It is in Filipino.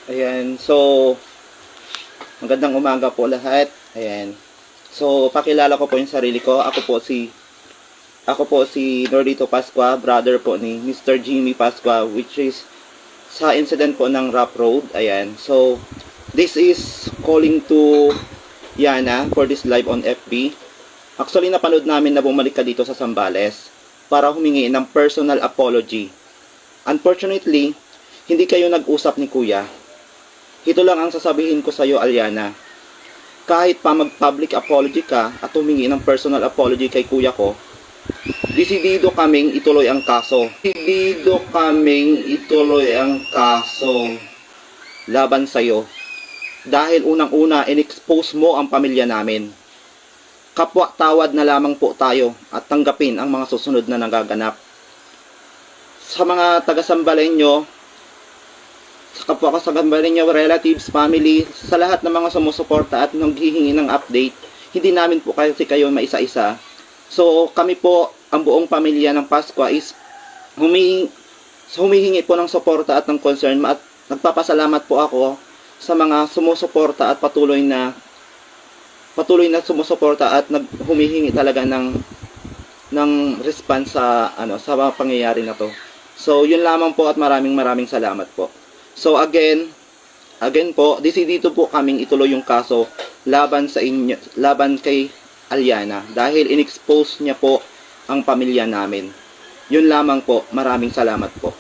Ayan, so magandang umaga po lahat. Ayan. So pakilala ko po yung sarili ko. Ako po si Nordito Pascua, brother po ni Mr. Jimmy Pascua, which is sa incident po ng rough road. Ayan. So this is calling to Yana for this live on FB. Actually napanood namin na bumalik ka dito sa Zambales para humingi ng personal apology. Unfortunately, hindi kayo nag-usap ni Kuya. Ito lang ang sasabihin ko sa iyo, Aliana. Kahit pa mag-public apology ka at humingi ng personal apology kay kuya ko, desidido kaming ituloy ang kaso. Desidido kaming ituloy ang kaso laban sa iyo. Dahil unang-una, in-expose mo ang pamilya namin. Kapwa-tawad na lamang po tayo at tanggapin ang mga susunod na nagaganap. Sa mga taga-Sambalenyo, sa kapwa ko sa Sambalenyo, relatives, family, sa lahat ng mga sumusuporta at naghihingi ng update, hindi namin po kasi kayo maisa-isa. So kami po, ang buong pamilya ng Pascua is humihingi po ng suporta at ng concern, at nagpapasalamat po ako sa mga sumusuporta at patuloy na sumusuporta at humihingi talaga ng response sa sa mga pangyayari na to. So yun lamang po at maraming salamat po. So again po, desidido po kaming ituloy yung kaso laban sa inyo, laban kay Aliana, dahil in-expose niya po ang pamilya namin. Yun lamang po, maraming salamat po.